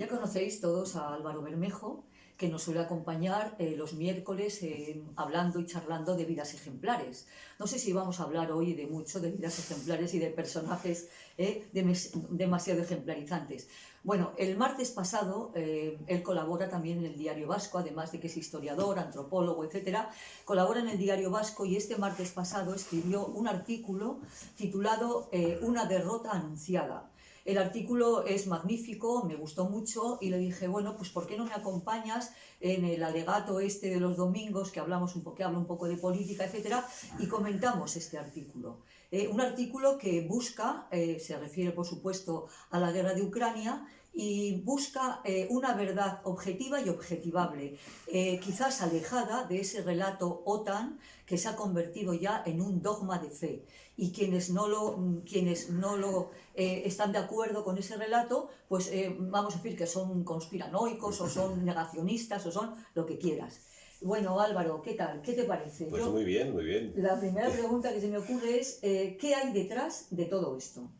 Ya conocéis todos a Álvaro Bermejo, que nos suele acompañar los miércoles hablando y charlando de vidas ejemplares. No sé si vamos a hablar hoy de mucho de vidas ejemplares y de personajes demasiado ejemplarizantes. Bueno, el martes pasado él colabora también en el Diario Vasco, además de que es historiador, antropólogo, etcétera. Colabora en el Diario Vasco y este martes pasado escribió un artículo titulado Una derrota anunciada. El artículo es magnífico, me gustó mucho y le dije, bueno, pues ¿por qué no me acompañas en el alegato este de los domingos que habla un poco de política, etcétera, y comentamos este artículo? Un artículo que busca, se refiere por supuesto a la guerra de Ucrania, y busca una verdad objetiva y objetivable, quizás alejada de ese relato OTAN que se ha convertido ya en un dogma de fe. Y quienes no lo están de acuerdo con ese relato, pues vamos a decir que son conspiranoicos o son negacionistas o son lo que quieras. Bueno, Álvaro, ¿qué tal? ¿Qué te parece? Pues muy bien, muy bien. La primera pregunta que se me ocurre es, ¿qué hay detrás de todo esto?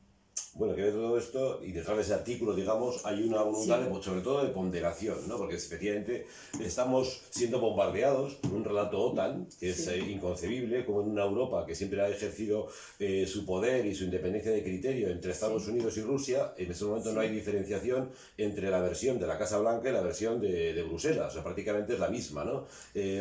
Bueno, que de todo esto, y detrás de ese artículo, digamos, hay una voluntad, Sí. sobre todo de ponderación, ¿no? Porque efectivamente estamos siendo bombardeados por un relato OTAN, que es inconcebible, como en una Europa que siempre ha ejercido su poder y su independencia de criterio entre Estados Unidos y Rusia. En ese momento no hay diferenciación entre la versión de la Casa Blanca y la versión de Bruselas, o sea, prácticamente es la misma, ¿no?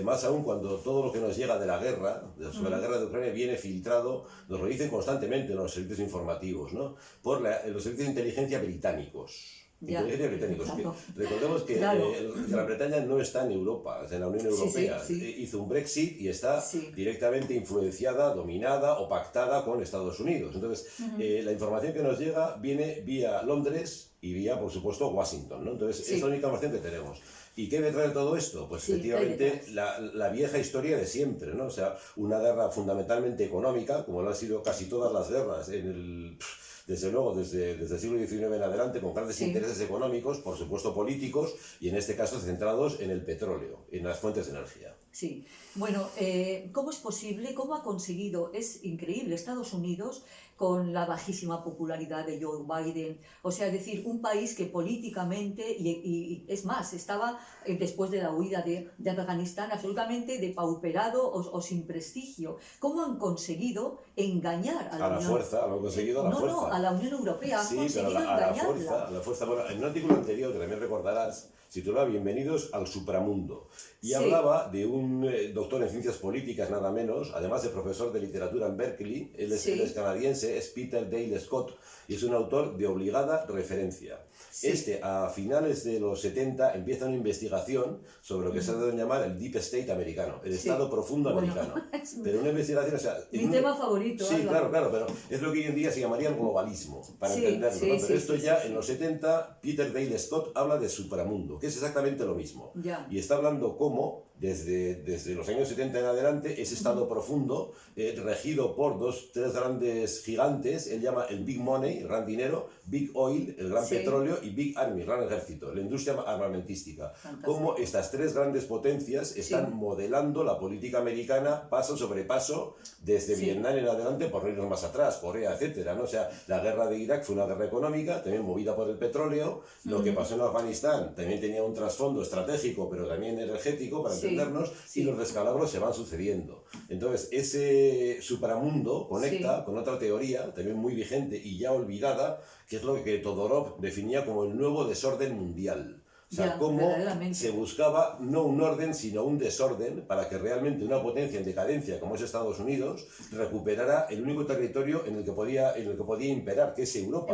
Más aún cuando todo lo que nos llega de la guerra, sobre la guerra de Ucrania, viene filtrado, nos lo dicen constantemente los servicios informativos, ¿no? Por los servicios de inteligencia británicos. Inteligencia británicos. Claro. Recordemos que Claro. Gran Bretaña no está en Europa, es en la Unión Europea. Sí. Hizo un Brexit y está Sí. directamente influenciada, dominada o pactada con Estados Unidos. Entonces, la información que nos llega viene vía Londres y vía, por supuesto, Washington, ¿no? Entonces, es la única información que tenemos. ¿Y qué detrás de todo esto? Pues efectivamente la vieja historia de siempre, ¿no? O sea, una guerra fundamentalmente económica, como lo han sido casi todas las guerras desde luego, desde el siglo XIX en adelante, con grandes intereses económicos, por supuesto políticos, y en este caso centrados en el petróleo, en las fuentes de energía. Sí, bueno, ¿cómo es posible? ¿Cómo ha conseguido? Es increíble, Estados Unidos, con la bajísima popularidad de Joe Biden, o sea, es decir, un país que políticamente, y es más, estaba después de la huida de Afganistán absolutamente depauperado o sin prestigio. ¿Cómo han conseguido engañar a la Unión? Fuerza, lo han conseguido a la fuerza. No, a la Unión Europea, han conseguido pero engañarla. a la fuerza. Bueno, en un artículo anterior, que también recordarás, se titulaba Bienvenidos al Supramundo. Y hablaba de un doctor en ciencias políticas, nada menos, además de profesor de literatura en Berkeley. Él es canadiense, es Peter Dale Scott, y es un autor de obligada referencia. A finales de los 70, empieza una investigación sobre lo que se ha dado a llamar el Deep State americano, el Estado profundo americano. Pero una investigación, o sea... Mi tema favorito. Sí, claro, pero es lo que hoy en día se llamaría el globalismo, para entenderlo, ¿no? Pero esto ya en los 70, Peter Dale Scott habla de supramundo, que es exactamente lo mismo. Y está hablando cómo, desde los años 70 en adelante, ese Estado profundo, regido por tres grandes gigantes, él llama el Big Money, el gran dinero, Big Oil, el gran petróleo, y Big Army, el gran ejército, la industria armamentística. Cómo estas tres grandes potencias están modelando la política americana paso sobre paso, desde Vietnam en adelante, por no irnos más atrás, Corea, etcétera, ¿no? O sea, la guerra de Irak fue una guerra económica, también movida por el petróleo. Lo que pasó en Afganistán también tenía un trasfondo estratégico, pero también energético, para entendernos, y los descalabros se van sucediendo. Entonces, ese supramundo conecta con otra teoría, también muy vigente y ya olvidada, que es lo que Todorov definía como el nuevo desorden mundial. O sea, cómo se buscaba no un orden, sino un desorden para que realmente una potencia en decadencia como es Estados Unidos recuperara el único territorio en el que podía imperar, que es Europa.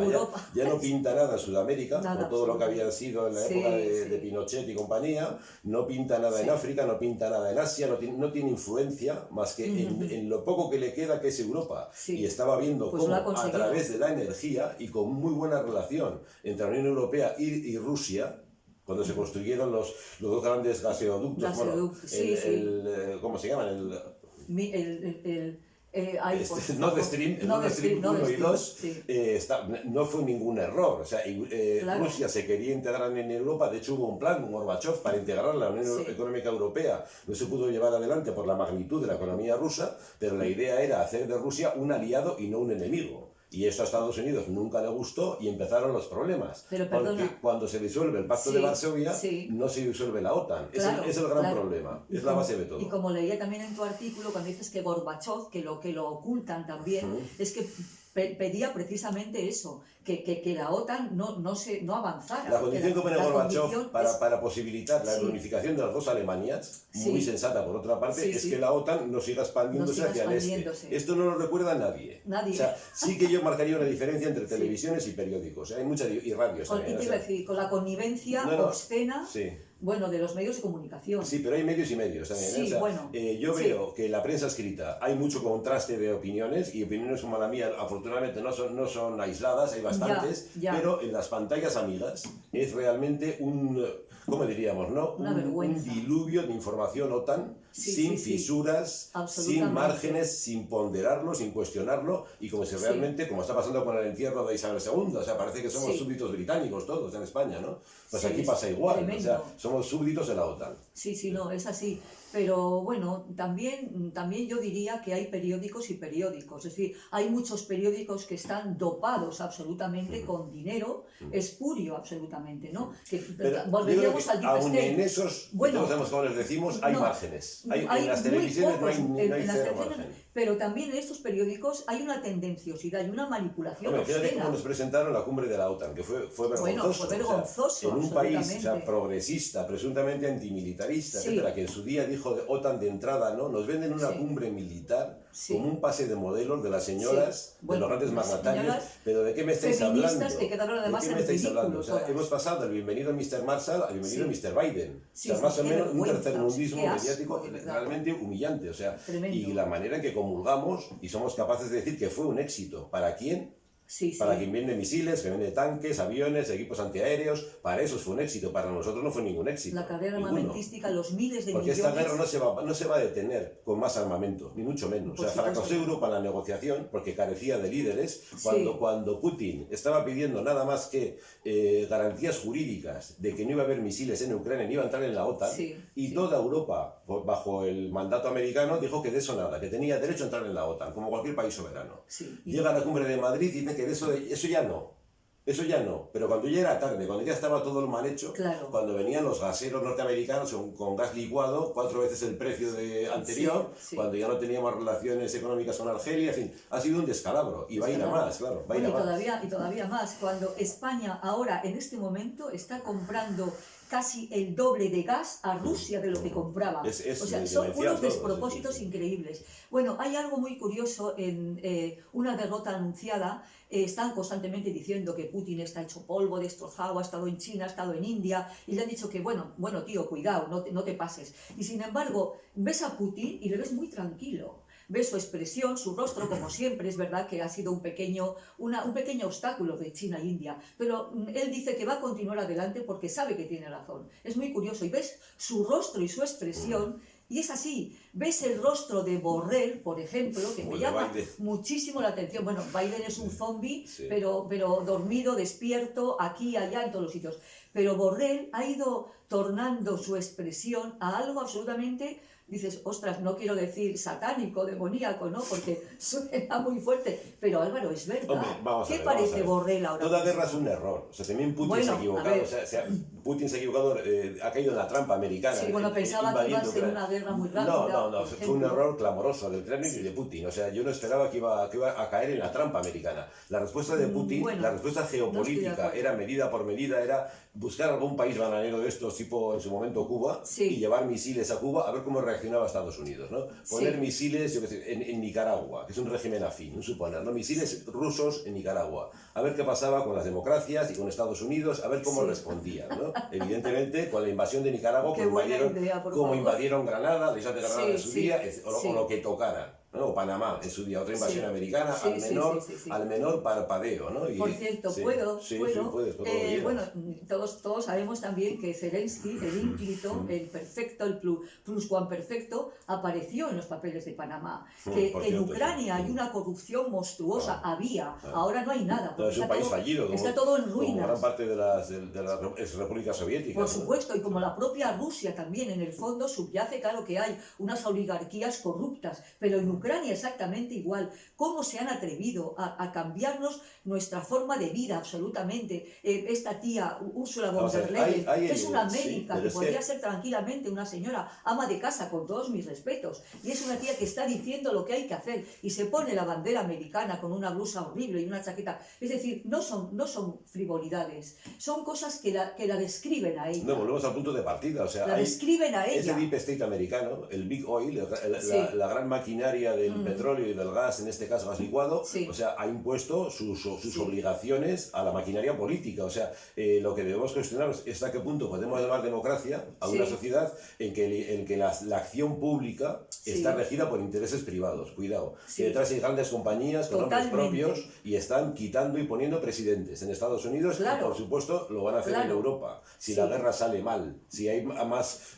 Ya no pinta nada en Sudamérica, por todo lo que había sido en la época de Pinochet y compañía, no pinta nada en África, no pinta nada en Asia, no tiene influencia más que en lo poco que le queda, que es Europa. Y estaba viendo cómo a través de la energía y con muy buena relación entre la Unión Europea y Rusia, cuando se construyeron los dos grandes gaseoductos, ¿cómo se llaman? Nord Stream 1 y 2, no fue ningún error. O sea, Rusia se quería integrar en Europa, de hecho hubo un plan, un Gorbachev, para integrar la Unión Económica Europea. No se pudo llevar adelante por la magnitud de la economía rusa, pero la idea era hacer de Rusia un aliado y no un enemigo. Y esto a Estados Unidos nunca le gustó y empezaron los problemas. Pero porque cuando se disuelve el Pacto de Varsovia, no se disuelve la OTAN. Claro, es el gran problema, es la base de todo. Y como leía también en tu artículo, cuando dices que Gorbachov, que lo ocultan también, es que pedía precisamente eso, que la OTAN no avanzara. La condición que pone Gorbachov para posibilitar la reunificación de las dos Alemanias, muy sensata por otra parte, es que la OTAN no siga expandiéndose hacia el este. Esto no lo recuerda nadie. O sea, sí que yo marcaría una diferencia entre televisiones y periódicos. Hay muchas, y radios también. Con la connivencia obscena. Bueno, de los medios de comunicación. Sí, pero hay medios y medios también. Sí, bueno. Yo veo que en la prensa escrita hay mucho contraste de opiniones, y opiniones como la mía, afortunadamente, no son aisladas, hay bastantes, pero en las pantallas amigas es realmente ¿cómo diríamos, no? Un diluvio de información OTAN, sin fisuras, sin márgenes, sin ponderarlo, sin cuestionarlo, y como si realmente, como está pasando con el entierro de Isabel II, o sea, parece que somos súbditos británicos todos en España, ¿no? Pues aquí pasa igual, o sea, somos súbditos de la OTAN. Sí, no, es así. Pero bueno, también yo diría que hay periódicos y periódicos. Es decir, hay muchos periódicos que están dopados absolutamente con dinero, espurio absolutamente, ¿no? Volveríamos al aún en esos, bueno, todos sabemos cómo les decimos, hay márgenes. En las televisiones no hay cero margen. Pero también en estos periódicos hay una tendenciosidad y una manipulación. Bueno, fíjate cómo nos presentaron la cumbre de la OTAN, que fue vergonzoso. Bueno, fue vergonzoso. O sea, en un país progresista, presuntamente antimilitarista, etcétera, que en su día dijo de OTAN de entrada, ¿no? Nos venden una cumbre militar como un pase de modelos de las señoras, de los grandes magnatarios, pero ¿de qué me estáis hablando? Que quedaron además ¿De qué me estáis hablando? O sea, hemos pasado del bienvenido Mr. Marshall al bienvenido Mr. Biden. O sea, más o menos un tercermundismo mediático realmente humillante. O sea, y la manera en que comulgamos y somos capaces de decir que fue un éxito. ¿Para quién? Para quien vende misiles, que vende tanques, aviones, equipos antiaéreos, para eso fue un éxito, para nosotros no fue ningún éxito. La carrera armamentística, los miles de Porque millones... esta guerra no se va a detener con más armamento, ni mucho menos. O sea, fracasó Europa en la negociación porque carecía de líderes. Cuando Putin estaba pidiendo nada más que garantías jurídicas de que no iba a haber misiles en Ucrania, ni iba a entrar en la OTAN, y toda Europa, bajo el mandato americano, dijo que de eso nada, que tenía derecho a entrar en la OTAN, como cualquier país soberano. Llega a la cumbre de Madrid y dice que eso ya no, pero cuando ya era tarde, cuando ya estaba todo lo mal hecho, cuando venían los gaseros norteamericanos con gas licuado, 4 veces el precio anterior, cuando ya no teníamos relaciones económicas con Argelia, en fin, ha sido un descalabro, y va a ir a más, claro, va a ir a más. Y todavía más, cuando España ahora, en este momento, está comprando casi el doble de gas a Rusia de lo que compraba. O sea, son unos despropósitos increíbles. Bueno, hay algo muy curioso en una derrota anunciada. Están constantemente diciendo que Putin está hecho polvo, destrozado, ha estado en China, ha estado en India, y le han dicho que, bueno tío, cuidado, no te pases. Y sin embargo, ves a Putin y le ves muy tranquilo. Ves su expresión, su rostro, como siempre. Es verdad que ha sido un pequeño obstáculo de China e India, pero él dice que va a continuar adelante porque sabe que tiene razón. Es muy curioso, y ves su rostro y su expresión, y es así. Ves el rostro de Borrell, por ejemplo, que me llama muchísimo la atención. Bueno, Biden es un zombie, pero dormido, despierto, aquí, allá, en todos los sitios. Pero Borrell ha ido tornando su expresión a algo absolutamente... Dices, ostras, no quiero decir satánico, demoníaco, ¿no? Porque suena muy fuerte. Pero Álvaro, es verdad. Hombre, ¿Qué parece Borrell ahora? Toda guerra es un error. O sea, también Putin se ha equivocado. Putin se ha equivocado, ha caído en la trampa americana. Sí, bueno, pensaba que iba a ser una guerra muy rápida. No, fue un error clamoroso del Kremlin y de Putin. O sea, yo no esperaba que iba a caer en la trampa americana. La respuesta de Putin, la respuesta geopolítica, era medida por medida, era buscar algún país bananero de estos, tipo en su momento Cuba, y llevar misiles a Cuba a ver cómo reaccionaba Estados Unidos, ¿no? Poner misiles, yo qué sé, en Nicaragua, que es un régimen afín, un suponer, ¿no? Misiles rusos en Nicaragua, a ver qué pasaba con las democracias y con Estados Unidos, a ver cómo respondían, ¿no? Evidentemente, con la invasión de Nicaragua, como invadieron Granada, la isla de Granada en su día, o lo que tocaran. ¿no? O Panamá en su día, otra invasión americana, al menor parpadeo, ¿no? Por cierto, ¿puedo? Bueno, todos sabemos también que Zelensky, el ínclito, el perfecto, el pluscuamperfecto, apareció en los papeles de Panamá. Que en Ucrania hay una corrupción monstruosa, ahora no hay nada. No, es un país fallido, está todo en ruinas. Como gran parte de las repúblicas soviéticas. Por supuesto, y como la propia Rusia también, en el fondo subyace, claro que hay unas oligarquías corruptas, pero en Ucrania Ucrania exactamente igual. ¿Cómo se han atrevido a cambiarnos nuestra forma de vida absolutamente? Esta tía, Ursula von der Leyen, es una médica que podría ser tranquilamente una señora ama de casa, con todos mis respetos. Y es una tía que está diciendo lo que hay que hacer y se pone la bandera americana con una blusa horrible y una chaqueta. Es decir, no son frivolidades, son cosas que la describen a ella. No, volvemos al punto de partida. O sea, la describen a ella. Ese deep state americano, el big oil, la gran maquinaria del petróleo y del gas, en este caso gas licuado, o sea, ha impuesto sus obligaciones a la maquinaria política. O sea, lo que debemos cuestionar es hasta qué punto podemos llamar democracia a una sociedad en que la acción pública está regida por intereses privados. Cuidado, que detrás hay grandes compañías con nombres propios y están quitando y poniendo presidentes en Estados Unidos y por supuesto lo van a hacer en Europa. Si la guerra sale mal, si hay más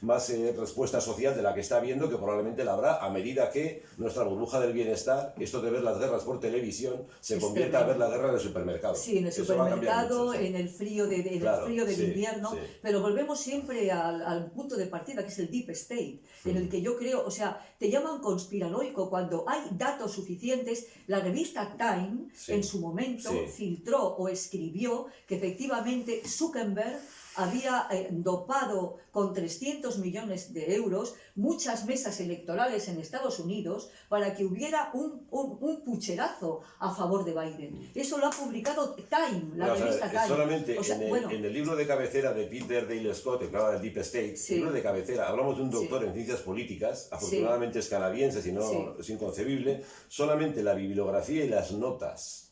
respuesta social de la que está habiendo, que probablemente la habrá a medida que nuestra burbuja del bienestar, esto de ver las guerras por televisión, se convierta a ver la guerra en el supermercado. Sí, en el supermercado, en el frío, del invierno, pero volvemos siempre al punto de partida, que es el deep state, en el que yo creo, o sea, te llaman conspiranoico cuando hay datos suficientes. La revista Time, en su momento, filtró o escribió que efectivamente Zuckerberg había dopado con 300 millones de euros muchas mesas electorales en Estados Unidos para que hubiera un pucherazo a favor de Biden. Eso lo ha publicado Time, la revista Time. Solamente en el libro de cabecera de Peter Dale Scott, que habla del Deep State, el libro de cabecera, hablamos de un doctor en ciencias políticas, afortunadamente es canadiense, si no es inconcebible, solamente la bibliografía y las notas,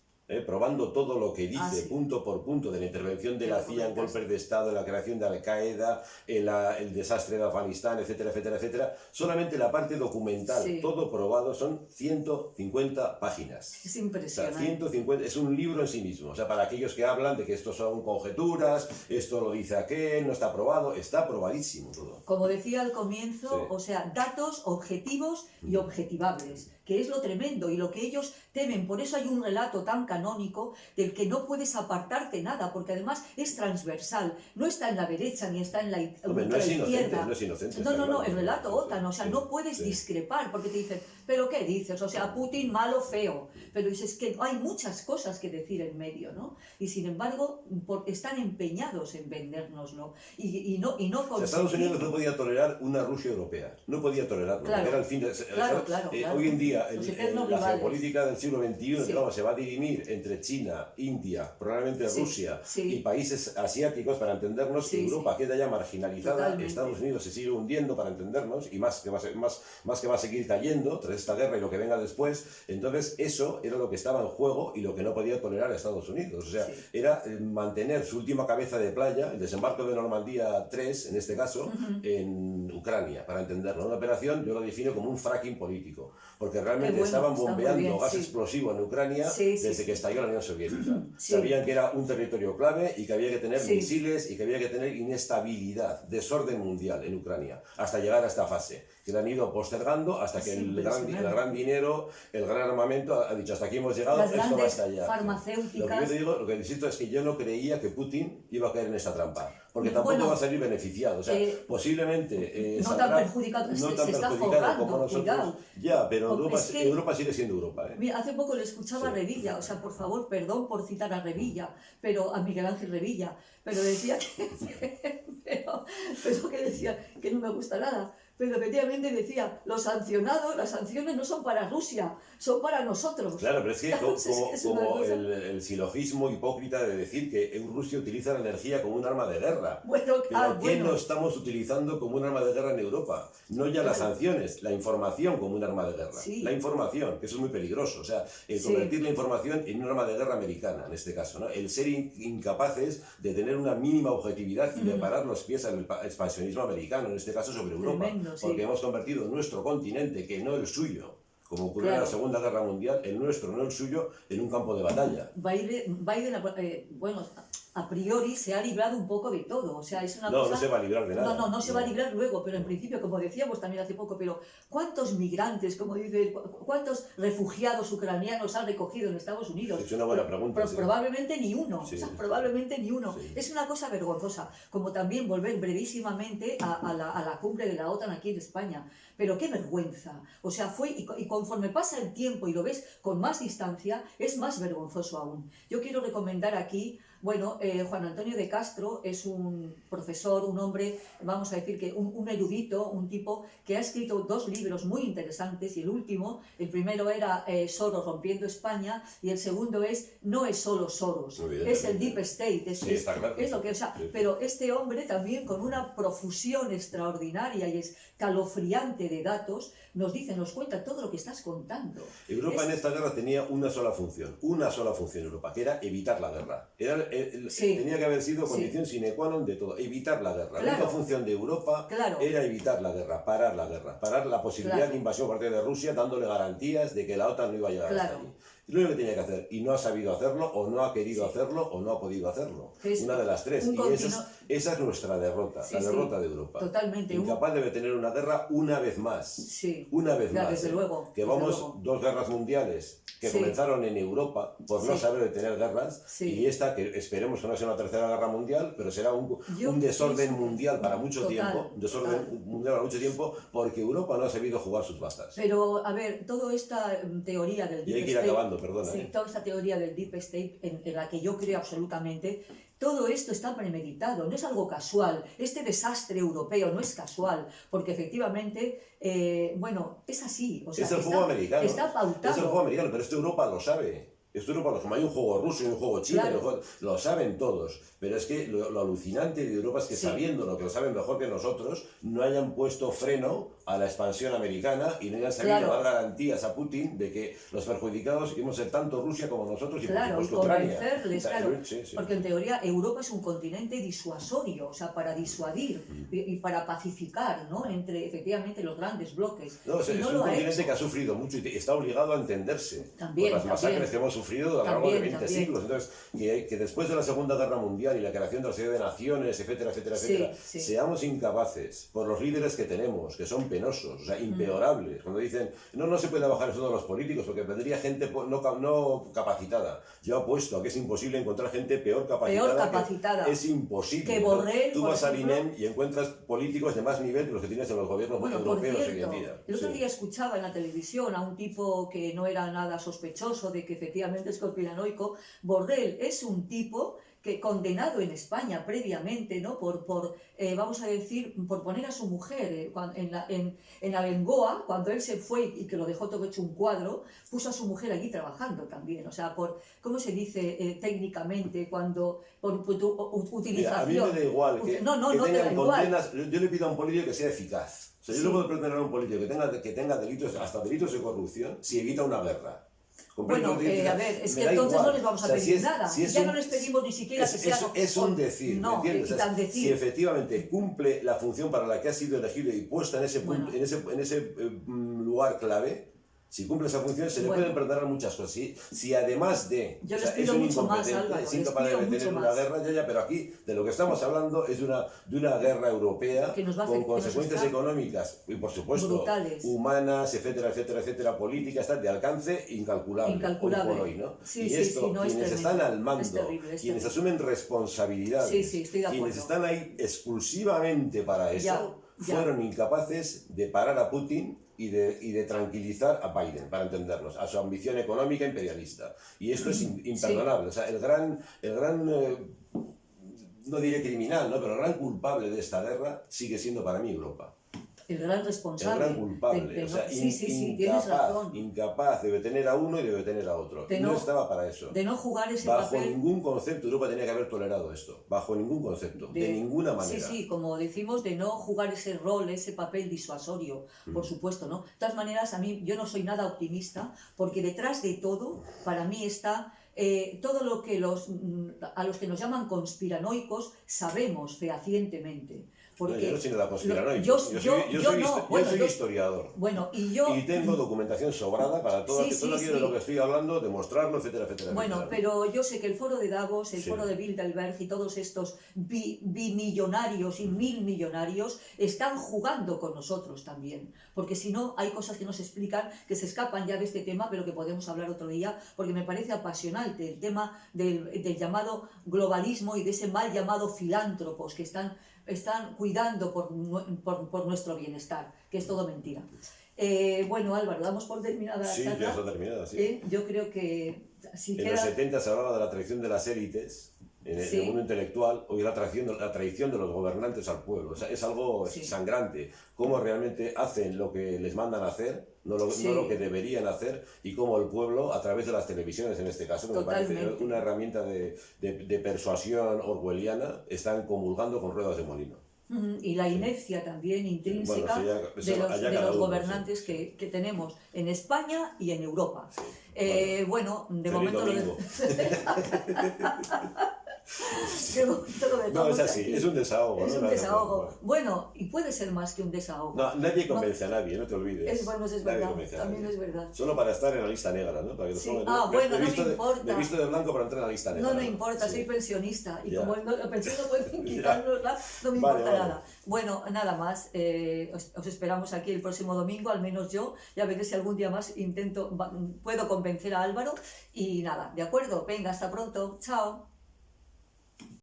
probando todo lo que dice punto por punto de la intervención de la CIA en golpes de Estado, en la creación de Al-Qaeda, el desastre de Afganistán, etcétera, etcétera, etcétera. Solamente la parte documental, todo probado, son 150 páginas. Es impresionante. O sea, 150, es un libro en sí mismo. O sea, para aquellos que hablan de que esto son conjeturas, esto lo dice aquel, no está probado, está probadísimo todo. Como decía al comienzo, o sea, datos objetivos y objetivables, que es lo tremendo y lo que ellos temen. Por eso hay un relato tan canónico del que no puedes apartarte nada, porque además es transversal, no está en la derecha ni está en la izquierda. No es inocente. No, el relato OTAN, o sea, no puedes discrepar, porque te dicen, ¿pero qué dices? O sea, Putin malo, feo. Pero dices que hay muchas cosas que decir en medio, ¿no? Y sin embargo, están empeñados en vendérnoslo. Y no o sea, Estados Unidos no podía tolerar una Rusia europea. No podía tolerarlo. Claro, era el fin de... claro. Hoy en día, la geopolítica del siglo XXI, digamos, se va a dirimir entre China, India, probablemente Rusia y países asiáticos, para entendernos. Europa queda ya marginalizada. Totalmente. Estados Unidos se sigue hundiendo, para entendernos, y más que va a seguir cayendo tras esta guerra y lo que venga después. Entonces, eso era lo que estaba en juego y lo que no podía tolerar a Estados Unidos. O sea, era mantener su última cabeza de playa, el desembarco de Normandía 3, en este caso, en Ucrania, para entenderlo. Una operación, yo lo defino como un fracking político, porque realmente estaban bombeando gas explosivo en Ucrania desde que estalló la Unión Soviética. Sabían que era un territorio clave y que había que tener misiles y que había que tener inestabilidad, desorden mundial en Ucrania, hasta llegar a esta fase, que la han ido postergando hasta que el gran dinero, el gran armamento ha dicho, hasta aquí hemos llegado, esto va a estallar. Farmacéuticas. Lo que yo te digo, lo que insisto, es que yo no creía que Putin iba a caer en esta trampa, porque tampoco va a salir beneficiado. O sea, posiblemente no tan perjudicado, se está forrando, como nosotros. Cuidado. Ya, pero Europa sigue siendo Europa. Mira, hace poco le escuchaba a Revilla, o sea, por favor, perdón por citar a Revilla, pero a Miguel Ángel Revilla, pero decía que, pero que decía que no me gusta nada. Pero efectivamente decía, las sanciones no son para Rusia, son para nosotros. Claro, pero es que como el silogismo hipócrita de decir que Rusia utiliza la energía como un arma de guerra. ¿Qué no estamos utilizando como un arma de guerra en Europa? No ya las sanciones, la información como un arma de guerra. La información, que eso es muy peligroso. O sea, convertir la información en un arma de guerra americana, en este caso, ¿no? El ser incapaces de tener una mínima objetividad y de parar los pies al expansionismo americano, en este caso sobre Europa. Tremendo. Porque hemos convertido nuestro continente, que no el suyo, como ocurrió en la Segunda Guerra Mundial, el nuestro, no el suyo, en un campo de batalla. Biden a priori se ha librado un poco de todo. O sea, es una cosa... No, no se va a librar de nada. No se va a librar luego, pero en principio, como decíamos también hace poco, pero ¿cuántos migrantes, como dice, cuántos refugiados ucranianos han recogido en Estados Unidos? Es una buena pregunta. Probablemente ni uno. Sí, o sea, probablemente ni uno. Sí. Es una cosa vergonzosa. Como también volver brevísimamente a la cumbre de la OTAN aquí en España. Pero qué vergüenza. O sea, y conforme pasa el tiempo y lo ves con más distancia, es más vergonzoso aún. Yo quiero recomendar aquí, bueno, Juan Antonio de Castro es un profesor, un hombre, vamos a decir que un erudito, un tipo que ha escrito 2 libros muy interesantes, y el primero era Soros rompiendo España, y el segundo es No es solo Soros, es el Deep State, es lo que, o sea, pero este hombre también con una profusión extraordinaria y escalofriante de datos, nos cuenta todo lo que estás contando. Europa en esta guerra tenía una sola función Europa, que era evitar la guerra. Tenía que haber sido condición sine qua non de todo, evitar la guerra. La única función de Europa era evitar la guerra, parar la posibilidad de invasión por parte de Rusia, dándole garantías de que la OTAN no iba a llegar hasta allí. Es lo único que tenía que hacer, y no ha sabido hacerlo, o no ha querido hacerlo, o no ha podido hacerlo. Una de las tres. Y esa es nuestra derrota, la derrota de Europa. Totalmente. Incapaz de detener una guerra una vez más. Una vez más. Desde luego. Que vamos 2 guerras mundiales que comenzaron en Europa por no saber detener guerras, y esta que esperemos que no sea una tercera guerra mundial, pero será un desorden mundial para mucho tiempo, porque Europa no ha sabido jugar sus bazas. Pero, a ver, toda esta teoría del Deep State... Y hay que ir acabando, perdona. Toda esta teoría del Deep State, en la que yo creo absolutamente, todo esto está premeditado, no es algo casual. Este desastre europeo no es casual, porque efectivamente, bueno, es así. O sea, es el juego americano. Está pautado. Es el juego americano, pero Europa lo sabe. Como hay un juego ruso y un juego chino, lo saben todos. Pero es que lo alucinante de Europa es que sabiendo lo que lo saben mejor que nosotros, no hayan puesto freno a la expansión americana y no hayan sabido dar garantías a Putin de que los perjudicados íbamos a ser tanto Rusia como nosotros y por supuesto Ucrania. Porque en teoría Europa es un continente disuasorio, o sea, para disuadir y para pacificar, ¿no?, entre efectivamente los grandes bloques. Es un continente que ha sufrido mucho y está obligado a entenderse por las masacres que hemos sufrido a lo largo de 20 siglos. Entonces, que después de la Segunda Guerra Mundial y la creación de la Sociedad de Naciones, etcétera, seamos incapaces, por los líderes que tenemos, que son penosos, o sea, impeorables, cuando dicen, no se puede bajar eso de los políticos porque vendría gente no capacitada. Yo apuesto a que es imposible encontrar gente peor capacitada. Es imposible. Que Borrell, tú vas al INEM y encuentras políticos de más nivel que los que tienes en los gobiernos europeos hoy en día. El otro día escuchaba en la televisión a un tipo que no era nada sospechoso de que efectivamente es conspiranoico. Borrell es un tipo que condenado en España previamente, ¿no?, vamos a decir, por poner a su mujer en Abengoa, cuando él se fue y que lo dejó todo hecho un cuadro, puso a su mujer allí trabajando también. O sea, ¿cómo se dice técnicamente? Por utilización... Mira, a mí me da igual que tengan condenas. Yo le pido a un político que sea eficaz. O sea, yo no puedo pretender a un político que tenga delitos, hasta delitos de corrupción, si evita una guerra. Bueno, a ver, es que entonces no les vamos a pedir nada. Ya no les pedimos ni siquiera que sea... Es un decir, no, ¿me entiendes? Si efectivamente cumple la función para la que ha sido elegido y puesta en ese punto, en ese lugar clave, si cumple esa función, se le pueden perdonar muchas cosas. Si además de... Yo les pido mucho más, Álvaro. Es incapaz de detener una guerra, pero aquí de lo que estamos hablando es de una guerra europea con consecuencias económicas y, por supuesto, brutales, humanas, etcétera, políticas, de alcance incalculable. Hoy por hoy, ¿no? Y esto, quienes están al mando, quienes asumen responsabilidades, quienes están ahí exclusivamente para eso, fueron incapaces de parar a Putin y de tranquilizar a Biden, para entendernos, a su ambición económica imperialista. Y esto es imperdonable. O sea, el gran no diré criminal, ¿no?, pero el gran culpable de esta guerra sigue siendo para mí Europa. El gran responsable. El gran culpable. O sea, tienes razón. Incapaz de detener a uno y de detener a otro. No estaba para eso. De no jugar ese papel. Bajo papel. ningún concepto Europa tenía que haber tolerado esto. Bajo ningún concepto. De ninguna manera. Como decimos, de no jugar ese rol, ese papel disuasorio, por supuesto, ¿no? De todas maneras, yo no soy nada optimista, porque detrás de todo, para mí está... todo lo que a los que nos llaman conspiranoicos sabemos fehacientemente. Porque no, yo no soy nada conspiranoico. Yo soy historiador. Bueno, y tengo documentación sobrada para todo de lo que estoy hablando, demostrarlo, etcétera, etcétera. Bueno, etcétera. pero yo sé que el foro de Davos, el foro de Bilderberg y todos estos bimillonarios y milmillonarios están jugando con nosotros también. Porque si no, hay cosas que nos explican que se escapan ya de este tema, pero que podemos hablar otro día, porque me parece apasionante el tema del llamado globalismo y de ese mal llamado filántropos que están cuidando por nuestro bienestar, que es todo mentira. Bueno, Álvaro, damos por terminada la charla. Sí, ya está terminada, sí. Yo creo que... En los 70 se hablaba de la traición de las élites en el mundo intelectual, hoy la traición de los gobernantes al pueblo. O sea, es algo sangrante. Cómo realmente hacen lo que les mandan a hacer, no lo que deberían hacer, y cómo el pueblo, a través de las televisiones en este caso, que me parece una herramienta de persuasión orwelliana, están comulgando con ruedas de molino. Y la inercia también intrínseca de los gobernantes que tenemos en España y en Europa. Sí. Bueno, de momento no, es así, aquí. Es un desahogo. Es un desahogo. Bueno, y puede ser más que un desahogo. No, nadie convence a nadie, no te olvides. Bueno, es verdad, también es verdad. Solo para estar en la lista negra, ¿no? Para que bueno, no me importa. Me he visto de blanco para entrar en la lista negra. No me importa, soy pensionista. Y como la pensión no pueden quitárnosla, no me importa nada. Bueno, nada más. Os esperamos aquí el próximo domingo, al menos yo. Ya veré si algún día más puedo convencer a Álvaro. Y nada, ¿de acuerdo? Venga, hasta pronto. Chao.